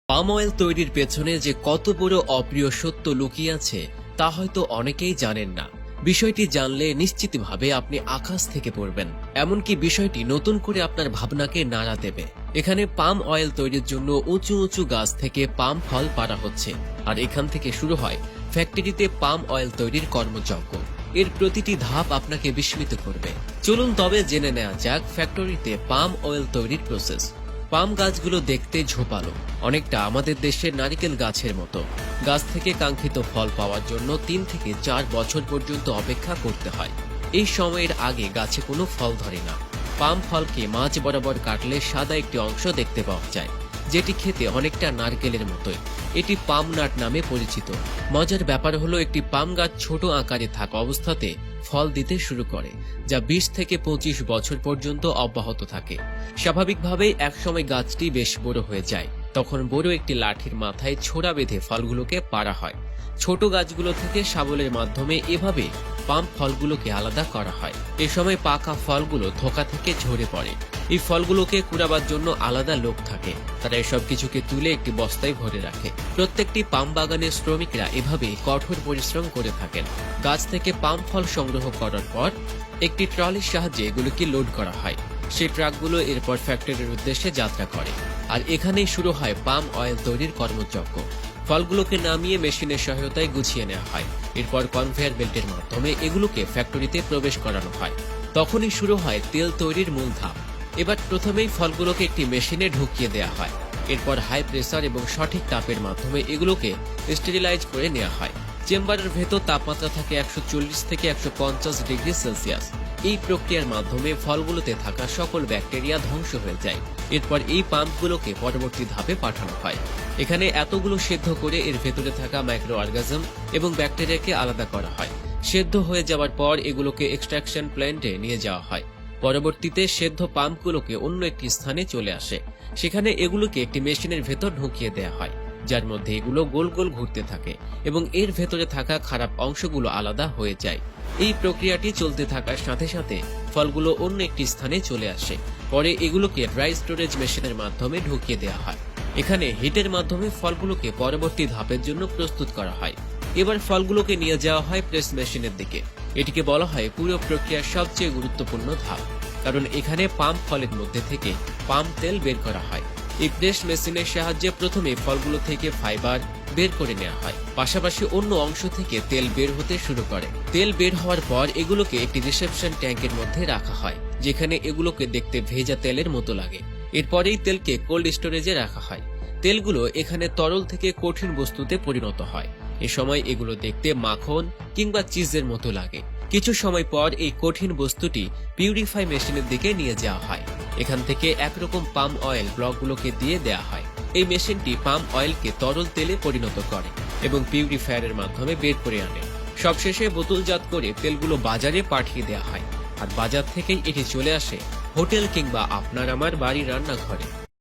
Palm oil তৈরির পেছনে যে কত বড় অপ্রিয় সত্য লুকিয়ে আছে তা হয়তো অনেকেই জানেন না। বিষয়টি জানলে নিশ্চিতভাবে আপনি আকাশ থেকে পড়বেন। এমনকি বিষয়টি নতুন করে আপনার ভাবনাকে নাড়া দেবে। এখানে পাম অয়েল তৈরির জন্য উঁচু উঁচু গাছ থেকে পাম ফল পাড়া হচ্ছে, আর এখান থেকে শুরু হয় ফ্যাক্টরিতে পাম অয়েল তৈরির কর্মযজ্ঞ। এর প্রতিটি ধাপ আপনাকে বিস্মিত করবে। চলুন তবে জেনে নেওয়া যাক ফ্যাক্টরিতে পাম অয়েল তৈরির প্রসেস। পাম গাছগুলো দেখতে ঝোপালো, অনেকটা আমাদের দেশের নারিকেল গাছের মতো। গাছ থেকে কাঙ্ক্ষিত ফল পাওয়ার জন্য 3 থেকে 4 বছর পর্যন্ত অপেক্ষা করতে হয়। এই সময়ের আগে গাছে কোনো ফল ধরে না। পাম ফলকে মাঝ বরাবর কাটলে সাদা একটি অংশ দেখতে পাওয়া যায়, যেটি খেতে অনেকটা নারকেলের মতোই। এটি পাম নাট নামে পরিচিত। মজার ব্যাপার হলো একটি পাম গাছ ছোট আকারে থাকা অবস্থাতে ফল দিতে শুরু করে, যা 20 থেকে 25 বছর পর্যন্ত অব্যাহত থাকে। স্বাভাবিকভাবেই একসময় গাছটি বেশ বড় হয়ে যায়। তখন বড় একটি লাঠির মাথায় ছোড়া বেঁধে ফলগুলোকে পাড়া হয়। ছোট গাছগুলো থেকে শাবলের মাধ্যমে এভাবে পাম ফলগুলোকে আলাদা করা হয়। এ সময় পাকা ফলগুলো থোকা থেকে ঝরে পড়ে। এই ফলগুলোকে কুড়াবার জন্য আলাদা লোক থাকে। তারা এসব কিছুকে তুলে একটি বস্তায় ভরে রাখে। প্রত্যেকটি পাম বাগানের শ্রমিকরা এভাবে কঠোর পরিশ্রম করে থাকেন। গাছ থেকে পাম ফল সংগ্রহ করার পর একটি ট্রলির সাহায্যে এগুলোকে লোড করা হয়। সেই ট্রাকগুলো এরপর ফ্যাক্টরির উদ্দেশ্যে যাত্রা করে। আর এখানেই শুরু হয় পাম অয়েল তৈরির কর্মযজ্ঞ। ফলগুলোকে নামিয়ে মেশিনের সহায়তায় গুছিয়ে নেওয়া হয়। এরপর কনভেয়ার বেল্টের মাধ্যমে এগুলোকে ফ্যাক্টরিতে প্রবেশ করানো হয়। তখনই শুরু হয় তেল তৈরির মূল ধাপ। এবার প্রথমেই ফলগুলোকে একটি মেশিনে ঢুকিয়ে দেওয়া হয়। এরপর হাই প্রেসার এবং সঠিক তাপের মাধ্যমে এগুলোকে স্টেরিলাইজ করে নেওয়া হয়। চেম্বারের ভেতর তাপমাত্রা থাকে 140 থেকে 150 ডিগ্রি সেলসিয়াস। এই প্রক্রিয়ার মাধ্যমে ফলগুলোতে থাকা সকল ব্যাকটেরিয়া ধ্বংস হয়ে যায়। এরপর এই পাম্পগুলোকে পরবর্তী ধাপে পাঠানো হয়। এখানে এতগুলো সেদ্ধ করে এর ভেতরে থাকা মাইক্রো অর্গাজম এবং ব্যাকটেরিয়াকে আলাদা করা হয়। সেদ্ধ হয়ে যাওয়ার পর এগুলোকে এক্সট্রাকশন প্ল্যান্টে নিয়ে যাওয়া হয়। পরবর্তীতে সেদ্ধ পাম্পগুলোকে অন্য একটি স্থানে চলে আসে। সেখানে এগুলোকে একটি মেশিনের ভেতর ঢুকিয়ে দেওয়া হয়, যার মধ্যে এগুলো গোল গোল ঘুরতে থাকে এবং এর ভেতরে থাকা খারাপ অংশগুলো আলাদা হয়ে যায়। এই প্রক্রিয়াটি চলতে থাকার সাথে সাথে ফলগুলো অন্য একটি স্থানে চলে আসে। পরে এগুলোকে ড্রাই স্টোরেজ মেশিনের মাধ্যমে ঢুকিয়ে দেওয়া হয়। এখানে হিটের মাধ্যমে ফলগুলোকে পরবর্তী ধাপের জন্য প্রস্তুত করা হয়। এবার ফলগুলোকে নিয়ে যাওয়া হয় প্রেস মেশিনের দিকে। এটিকে বলা হয় পুরো প্রক্রিয়ার সবচেয়ে গুরুত্বপূর্ণ ধাপ, কারণ এখানে পাম ফলের মধ্যে থেকে পাম তেল বের করা হয়। এই প্রেস মেশিনের সাহায্যে প্রথমে ফলগুলো থেকে ফাইবার বের করে নেওয়া হয়, পাশাপাশি অন্য অংশ থেকে তেল বের হতে শুরু করে। তেল বের হওয়ার পর এগুলোকে একটি রিসেপশন ট্যাঙ্কের মধ্যে রাখা হয়, যেখানে এগুলোকে দেখতে ভেজা তেলের মতো লাগে। এরপরেই তেলকে কোল্ড স্টোরেজে রাখা হয়। তেলগুলো এখানে তরল থেকে কঠিন বস্তুতে পরিণত হয়। এ সময় এগুলো দেখতে মাখন কিংবা চিজের মতো লাগে। কিছু সময় পর এই কঠিন বস্তুটি পিউরিফাই মেশিনের দিকে নিয়ে যাওয়া হয়। এখান থেকে একরকম পাম অয়েল ব্লকগুলোকে দিয়ে দেওয়া হয়। এই মেশিনটি পাম অয়েলকে তরল তেলে পরিণত করে এবং পিউরিফায়ারের মাধ্যমে বের করে আনে। সবশেষে বোতলজাত করে তেলগুলো বাজারে পাঠিয়ে দেওয়া হয়, আর বাজার থেকেই এটি চলে আসে হোটেল কিংবা আপনার আমার বাড়ির রান্নাঘরে।